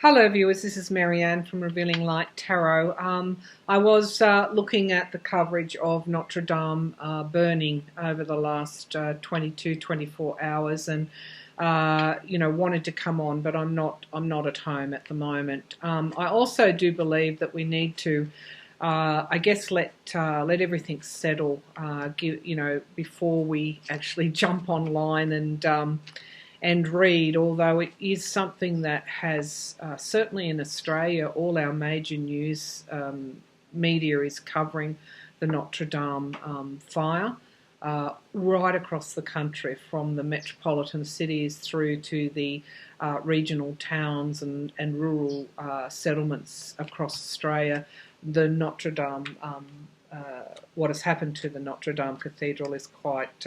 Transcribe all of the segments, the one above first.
Hello viewers, this is Marianne from Revealing Light Tarot. I was looking at the coverage of Notre Dame burning over the last 24 hours and wanted to come on, but I'm not at home at the moment. I also do believe that we need to I guess let everything settle, before we actually jump online and read, although it is something that has, certainly in Australia, all our major news media is covering the Notre Dame fire right across the country, from the metropolitan cities through to the regional towns and rural settlements across Australia. The Notre Dame, what has happened to the Notre Dame Cathedral is quite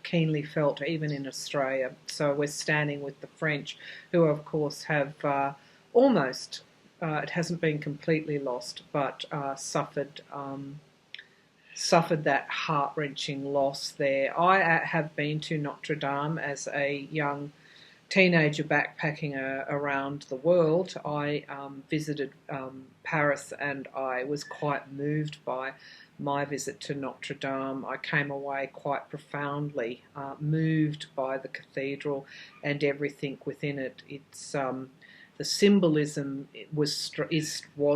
keenly felt even in Australia. So we're standing with the French, who of course have almost, it hasn't been completely lost, but suffered that heart-wrenching loss there. I have been to Notre Dame as a young teenager backpacking around the world. I visited Paris, and I was quite moved by my visit to Notre Dame. I came away quite profoundly moved by the cathedral and everything within it. It's the symbolism was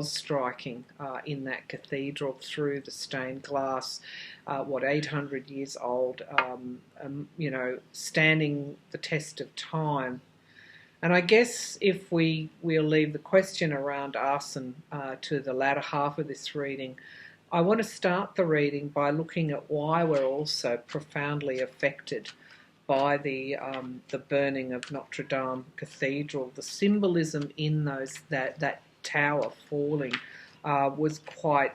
striking in that cathedral, through the stained glass, 800 years old, standing the test of time. And I guess if we'll leave the question around arson to the latter half of this reading, I want to start the reading by looking at why we're also profoundly affected by the burning of Notre Dame Cathedral. The symbolism in that tower falling was quite,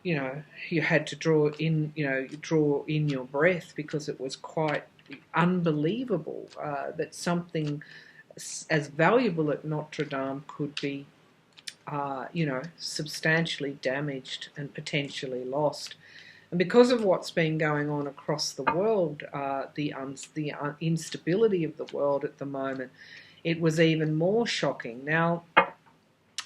you had to draw in your breath, because it was quite unbelievable that something as valuable at Notre Dame could be substantially damaged and potentially lost. And because of what's been going on across the world, the instability of the world at the moment, it was even more shocking. Now,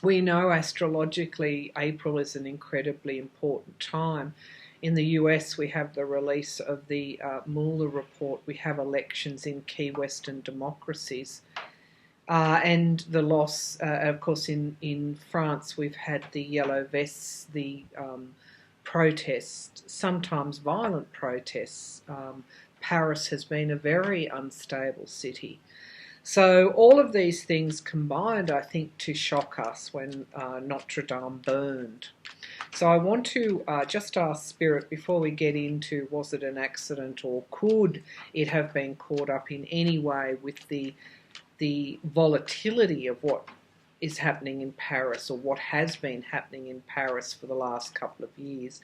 we know astrologically April is an incredibly important time. In the US, we have the release of the Mueller report. We have elections in key Western democracies. And the loss, of course, in France, we've had the yellow vests, the protests, sometimes violent protests. Paris has been a very unstable city. So all of these things combined, I think, to shock us when Notre Dame burned. So I want to just ask Spirit, before we get into was it an accident, or could it have been caught up in any way with the volatility of what is happening in Paris, or what has been happening in Paris for the last couple of years.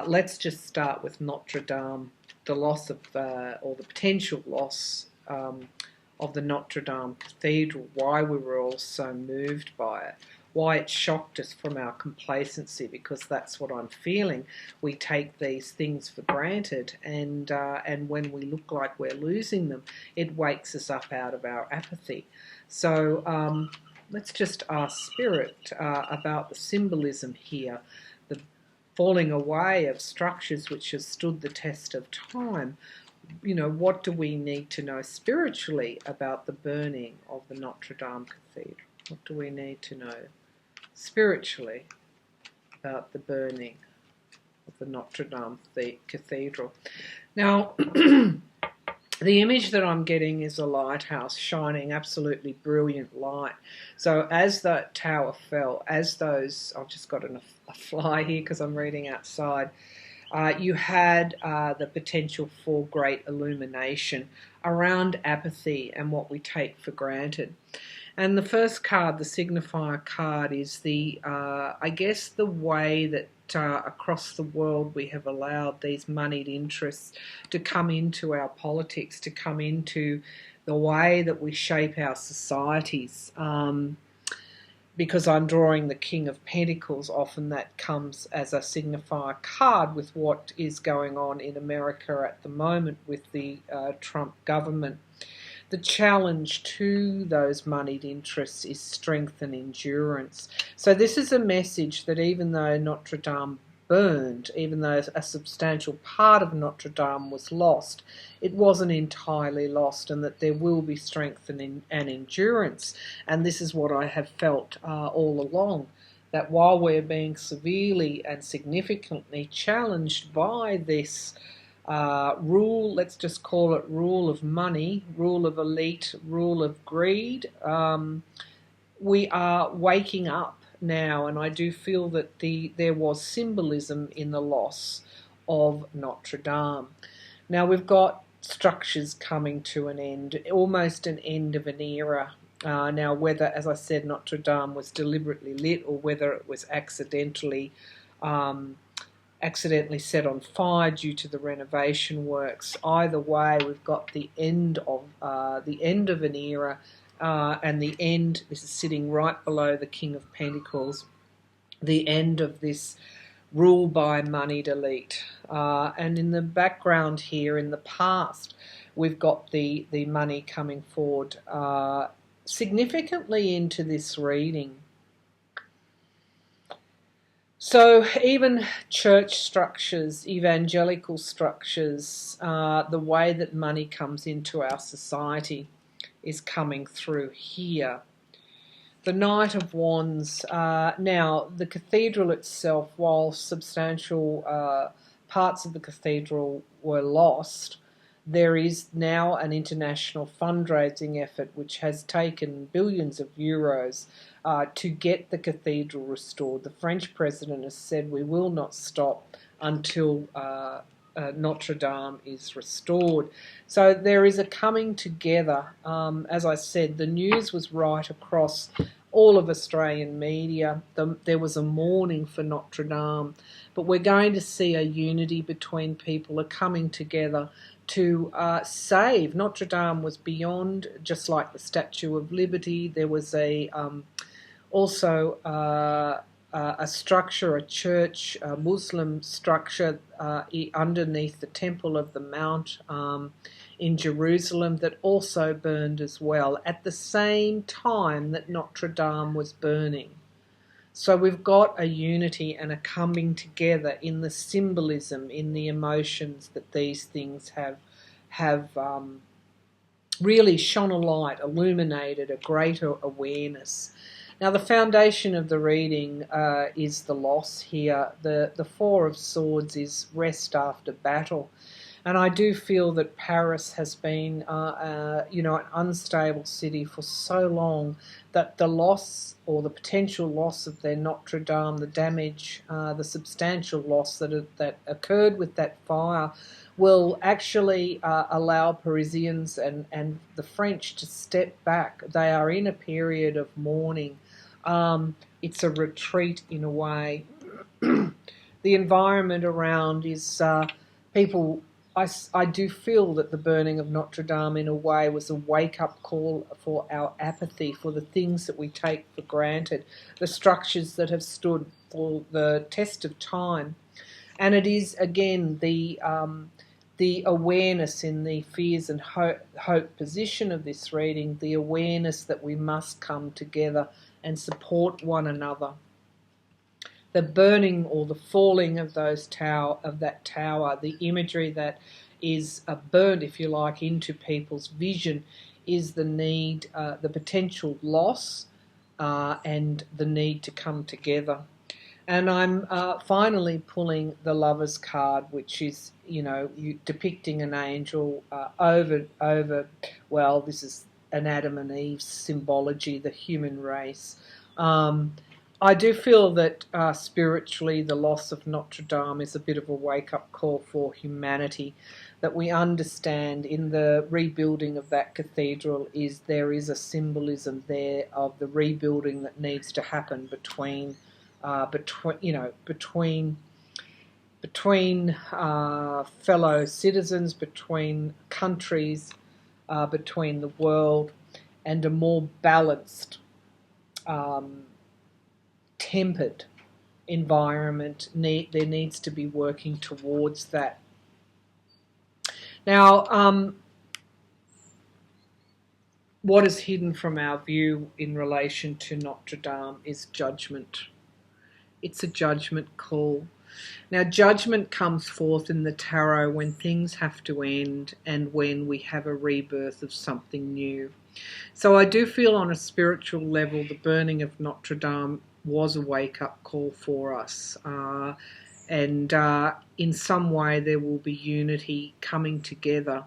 Let's just start with Notre Dame, the loss of, or the potential loss of the Notre Dame Cathedral, why we were all so moved by it, why it shocked us from our complacency, because that's what I'm feeling. We take these things for granted, and when we look like we're losing them, it wakes us up out of our apathy. So let's just ask Spirit about the symbolism here, the falling away of structures which have stood the test of time. What do we need to know spiritually about the burning of the Notre Dame Cathedral? What do we need to know spiritually about the burning of the Notre Dame Cathedral? Now, the image that I'm getting is a lighthouse shining absolutely brilliant light. So as that tower fell, as those, I've just got a fly here because I'm reading outside, you had the potential for great illumination around apathy and what we take for granted. And the first card, the signifier card, is the, I guess, the way that across the world we have allowed these moneyed interests to come into our politics, to come into the way that we shape our societies. Because I'm drawing the King of Pentacles, often that comes as a signifier card with what is going on in America at the moment with the Trump government. the challenge to those moneyed interests is strength and endurance. So this is a message that even though Notre Dame burned, even though a substantial part of Notre Dame was lost, it wasn't entirely lost, and that there will be strength and endurance. And this is what I have felt all along, that while we're being severely and significantly challenged by this rule, let's just call it rule of money, rule of elite, rule of greed, we are waking up now, and I do feel that there was symbolism in the loss of Notre Dame. Now we've got structures coming to an end, almost an end of an era. Now whether, as I said, Notre Dame was deliberately lit or whether it was accidentally set on fire due to the renovation works, either way we've got the end of an era. And the end, this is sitting right below the King of Pentacles, the end of this rule by moneyed elite. And in the background here, in the past, we've got the money coming forward significantly into this reading. So even church structures, evangelical structures, the way that money comes into our society is coming through here. The Knight of Wands. Now, the cathedral itself, while substantial parts of the cathedral were lost, there is now an international fundraising effort which has taken billions of euros to get the cathedral restored. The French president has said we will not stop until Notre Dame is restored. So there is a coming together. As I said, the news was right across all of Australian media. There was a mourning for Notre Dame, but we're going to see a unity between people, a coming together to save. Notre Dame was beyond just like the Statue of Liberty. There was also a structure, a church, a Muslim structure underneath the Temple of the Mount in Jerusalem that also burned as well at the same time that Notre Dame was burning. So we've got a unity and a coming together in the symbolism, in the emotions that these things have really shone a light, illuminated a greater awareness. Now the foundation of the reading is the loss here. The Four of Swords is rest after battle. And I do feel that Paris has been, an unstable city for so long that the loss or the potential loss of their Notre Dame, the damage, the substantial loss that occurred with that fire, will actually allow Parisians and the French to step back. They are in a period of mourning. It's a retreat in a way. The environment around is people. I do feel that the burning of Notre Dame in a way was a wake-up call for our apathy, for the things that we take for granted, the structures that have stood for the test of time. And it is, again, the awareness in the fears and hope position of this reading, the awareness that we must come together and support one another. The burning or the falling of that tower, the imagery that is burned, if you like, into people's vision is the need, the potential loss, and the need to come together. And I'm finally pulling the Lover's card, which is, depicting an angel this is an Adam and Eve symbology, the human race. I do feel that spiritually the loss of Notre Dame is a bit of a wake-up call for humanity, that we understand in the rebuilding of that cathedral there is a symbolism there of the rebuilding that needs to happen between fellow citizens, between countries, between the world, and a more balanced, tempered environment. There needs to be working towards that. Now, what is hidden from our view in relation to Notre Dame is judgment. It's a judgment call. Now, judgment comes forth in the tarot when things have to end and when we have a rebirth of something new. So I do feel on a spiritual level the burning of Notre Dame was a wake-up call for us. And in some way there will be unity coming together.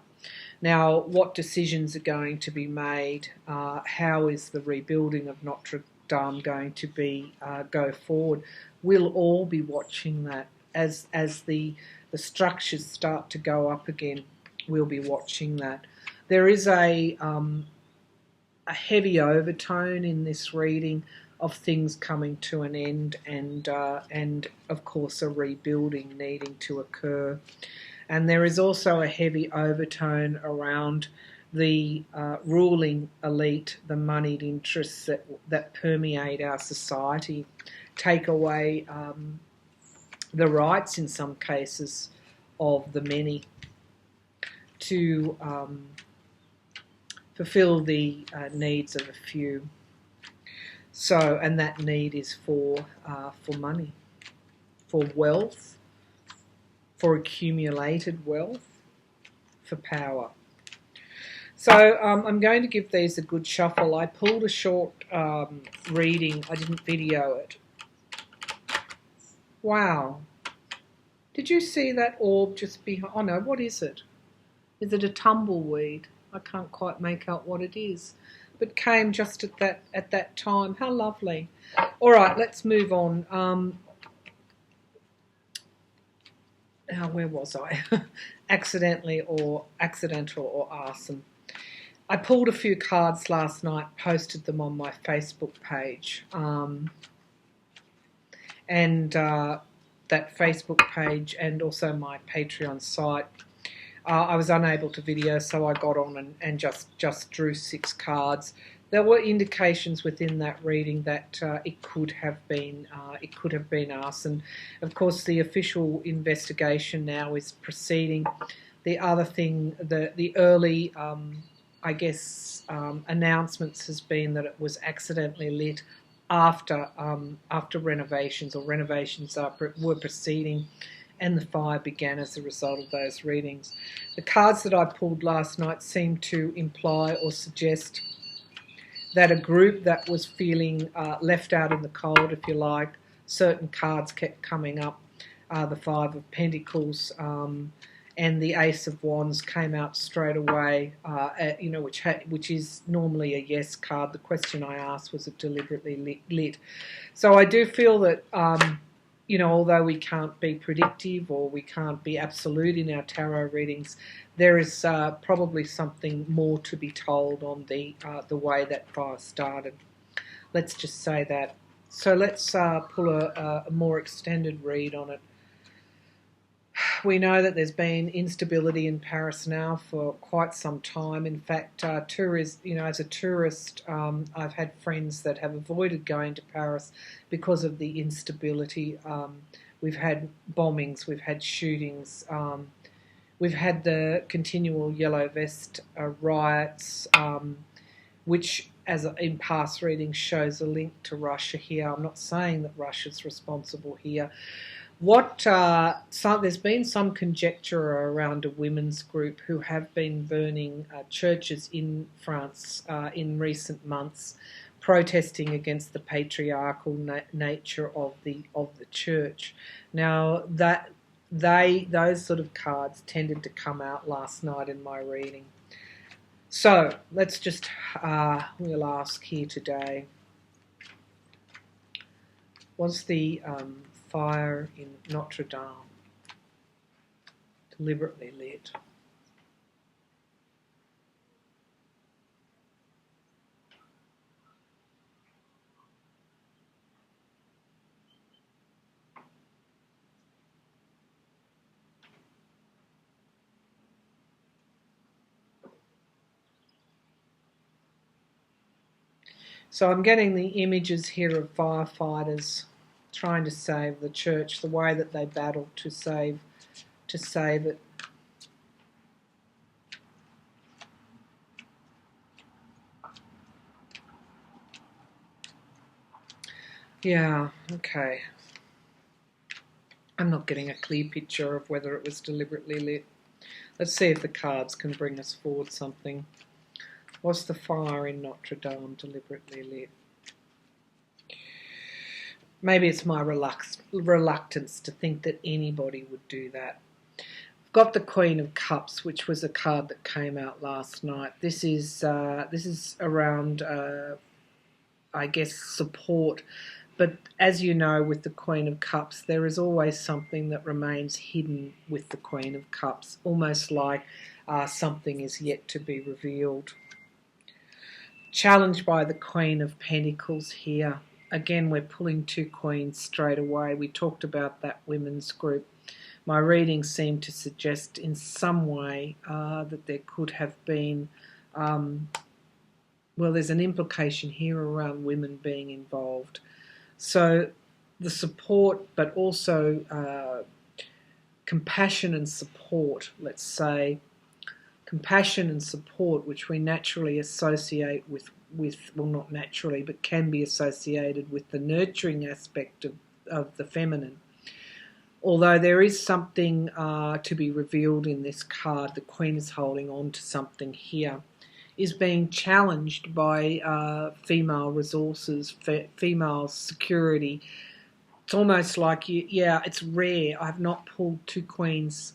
Now, what decisions are going to be made? How is the rebuilding of Notre Dame going to be go forward? We'll all be watching that as the structures start to go up again. We'll be watching that. There is a heavy overtone in this reading of things coming to an end, and of course a rebuilding needing to occur. And there is also a heavy overtone around the ruling elite, the moneyed interests that permeate our society, take away the rights in some cases of the many to fulfill the needs of a few. So, and that need is for money, for wealth, for accumulated wealth, for power. So I'm going to give these a good shuffle. I pulled a short reading. I didn't video it. Wow. Did you see that orb just behind? Oh no, what is it? Is it a tumbleweed? I can't quite make out what it is. But came just at that time. How lovely. All right, let's move on. Where was I? Accidental or arson. I pulled a few cards last night, posted them on my Facebook page. And that Facebook page and also my Patreon site. I was unable to video, so I got on and just drew 6 cards. There were indications within that reading that it could have been arson. Of course, the official investigation now is proceeding. The other thing, the early, announcements has been that it was accidentally lit after renovations, or renovations were proceeding, and the fire began as a result of those readings. The cards that I pulled last night seemed to imply or suggest that a group that was feeling left out in the cold, if you like, certain cards kept coming up. The Five of Pentacles and the Ace of Wands came out straight away, which is normally a yes card. The question I asked, was it deliberately lit? So I do feel that although we can't be predictive or we can't be absolute in our tarot readings, there is probably something more to be told on the way that fire started. Let's just say that. So let's pull a more extended read on it. We know that there's been instability in Paris now for quite some time. In fact, as a tourist, I've had friends that have avoided going to Paris because of the instability. We've had bombings, we've had shootings, we've had the continual yellow vest riots, which, as in past readings, shows a link to Russia here. I'm not saying that Russia's responsible here. There's been some conjecture around a women's group who have been burning churches in France in recent months, protesting against the patriarchal nature of the church. Now those sort of cards tended to come out last night in my reading. So let's just we'll ask here today: was the fire in Notre Dame deliberately lit? So I'm getting the images here of firefighters trying to save the church, the way that they battled to save it. Yeah, okay. I'm not getting a clear picture of whether it was deliberately lit. Let's see if the cards can bring us forward something. Was the fire in Notre Dame deliberately lit? Maybe it's my reluctance to think that anybody would do that. I've got the Queen of Cups, which was a card that came out last night. This is around, I guess, support. But as you know, with the Queen of Cups, there is always something that remains hidden with the Queen of Cups, almost like something is yet to be revealed. Challenged by the Queen of Pentacles here. Again, we're pulling two queens straight away. We talked about that women's group. My reading seemed to suggest in some way that there could have been, well, there's an implication here around women being involved. So the support, but also compassion and support, let's say, compassion and support, which we naturally associate with well, not naturally, but can be associated with the nurturing aspect of the feminine. Although there is something to be revealed in this card, the Queen is holding on to something here, is being challenged by female resources, female security. It's almost like, yeah, it's rare. I've not pulled two queens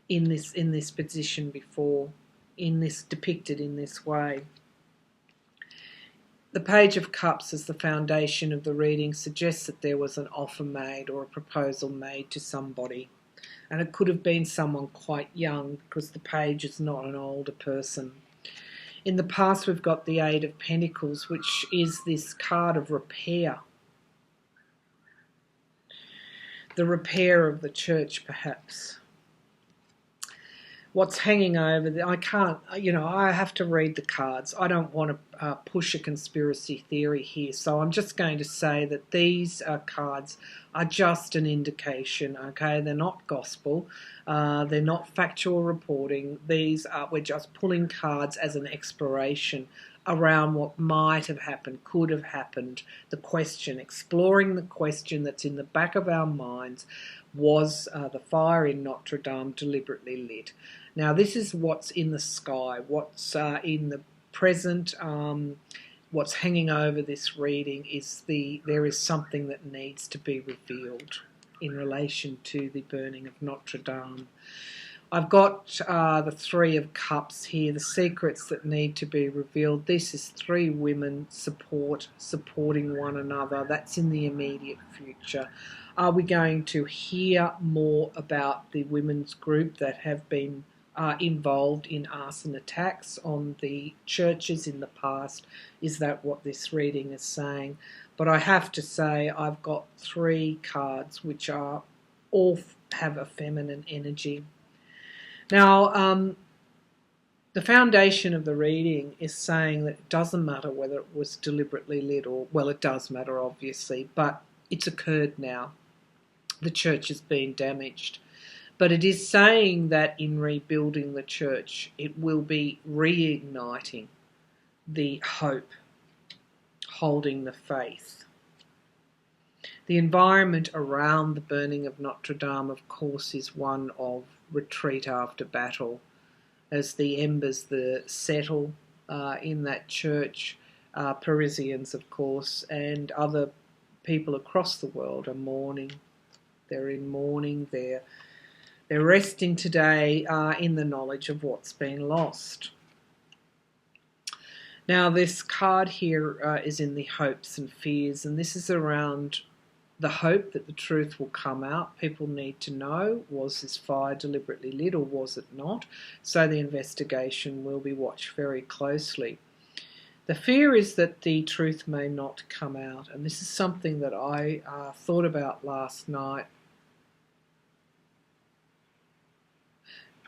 in this position before, depicted in this way. The Page of Cups as the foundation of the reading suggests that there was an offer made or a proposal made to somebody. And it could have been someone quite young because the page is not an older person. In the past, we've got the Eight of Pentacles, which is this card of repair. The repair of the church, perhaps. What's hanging over there, I can't, I have to read the cards. I don't want to push a conspiracy theory here, so I'm just going to say that these cards are just an indication, okay? They're not gospel, they're not factual reporting. We're just pulling cards as an exploration around what might have happened, could have happened, the question, exploring the question that's in the back of our minds. Was the fire in Notre Dame deliberately lit? Now, this is what's in the sky, what's in the present, what's hanging over this reading is there is something that needs to be revealed in relation to the burning of Notre Dame. I've got the Three of Cups here, the secrets that need to be revealed. This is three women supporting one another. That's in the immediate future. Are we going to hear more about the women's group that have been involved in arson attacks on the churches in the past? Is that what this reading is saying? But I have to say I've got three cards which are all have a feminine energy. Now, the foundation of the reading is saying that it doesn't matter whether it was deliberately lit or, well, it does matter obviously, but it's occurred now. The church has been damaged. But it is saying that in rebuilding the church, it will be reigniting the hope, holding the faith. The environment around the burning of Notre Dame, of course, is one of retreat after battle, as the embers settle in that church. Parisians, of course, and other people across the world are mourning. They're in mourning. They're resting today in the knowledge of what's been lost. Now, this card here is in the hopes and fears, and this is around the hope that the truth will come out. People need to know, was this fire deliberately lit or was it not? So the investigation will be watched very closely. The fear is that the truth may not come out, and this is something that I thought about last night.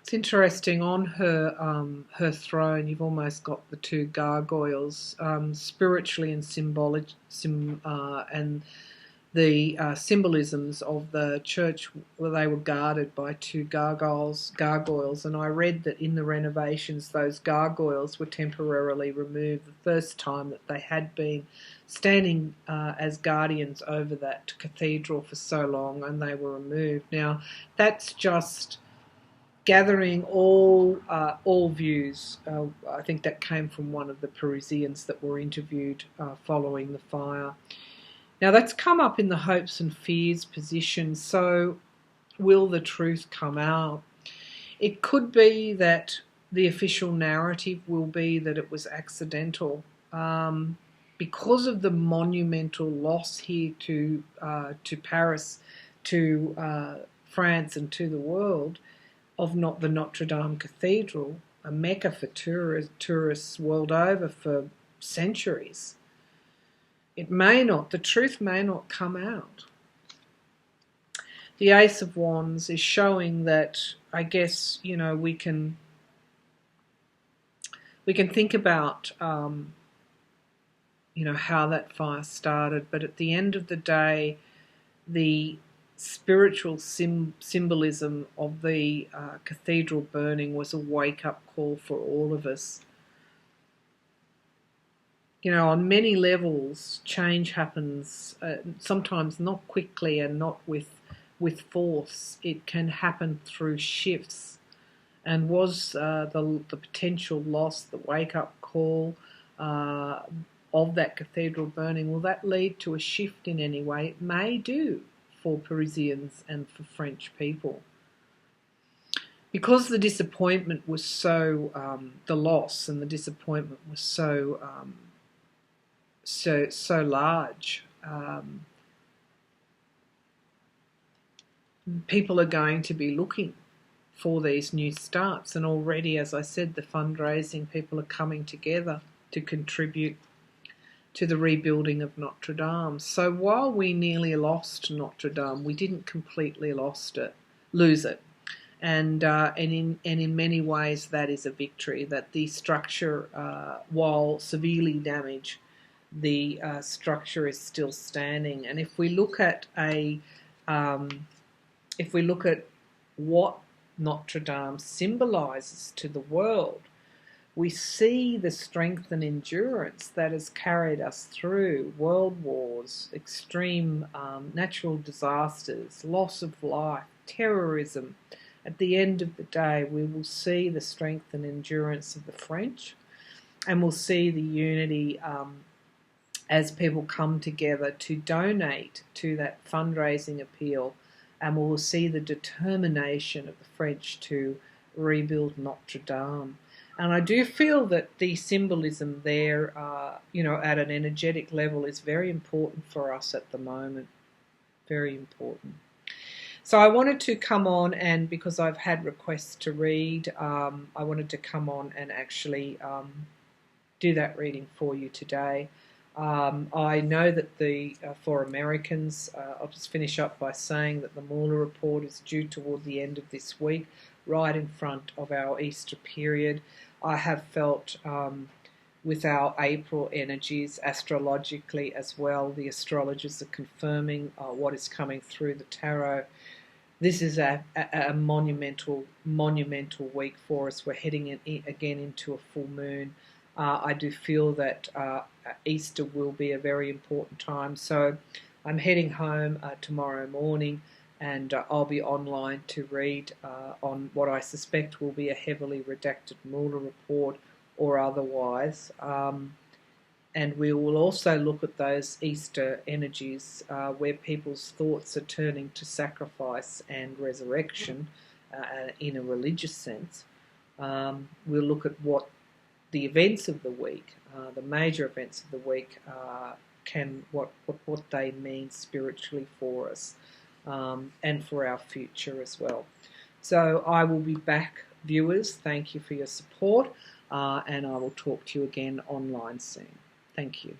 It's interesting, on her throne you've almost got the two gargoyles, spiritually and symbolic, and the symbolisms of the church, where they were guarded by two gargoyles, and I read that in the renovations those gargoyles were temporarily removed, the first time that they had been standing as guardians over that cathedral for so long, and they were removed. Now that's just gathering all views. I think that came from one of the Parisians that were interviewed following the fire. Now that's come up in the hopes and fears position, so will the truth come out? It could be that the official narrative will be that it was accidental. Because of the monumental loss here to Paris, to France and to the world, of not the Notre Dame Cathedral, a mecca for tourists world over for centuries. The truth may not come out. The Ace of Wands is showing that, I guess, we can think about, how that fire started, but at the end of the day, the spiritual symbolism of the cathedral burning was a wake-up call for all of us. On many levels, change happens, sometimes not quickly and not with force. It can happen through shifts. And was the potential loss, the wake-up call of that cathedral burning, will that lead to a shift in any way? It may do for Parisians and for French people. Because the disappointment was so, the loss and the disappointment was so large, people are going to be looking for these new starts, and already, as I said, the fundraising, people are coming together to contribute to the rebuilding of Notre Dame. So while we nearly lost Notre Dame, we didn't completely lose it. And in many ways that is a victory, that the structure, while severely damaged, the structure is still standing. And if we look at what Notre Dame symbolises to the world, we see the strength and endurance that has carried us through world wars, extreme natural disasters, loss of life, terrorism. At the end of the day, we will see the strength and endurance of the French, and we'll see the unity as people come together to donate to that fundraising appeal, and we will see the determination of the French to rebuild Notre Dame. And I do feel that the symbolism there, at an energetic level is very important for us at the moment. Very important. So I wanted to come on, and because I've had requests to read, I wanted to come on and actually do that reading for you today. I know that for Americans, I'll just finish up by saying that the Mueller report is due toward the end of this week, right in front of our Easter period. I have felt with our April energies, astrologically as well, the astrologers are confirming what is coming through the tarot. This is a monumental week for us. We're heading again into a full moon. I do feel that Easter will be a very important time. So I'm heading home tomorrow morning, and I'll be online to read on what I suspect will be a heavily redacted Mueller report or otherwise. And we will also look at those Easter energies where people's thoughts are turning to sacrifice and resurrection in a religious sense. We'll look at what the events of the week, the major events of the week, what they mean spiritually for us. And for our future as well. So I will be back, viewers. Thank you for your support, and I will talk to you again online soon. Thank you.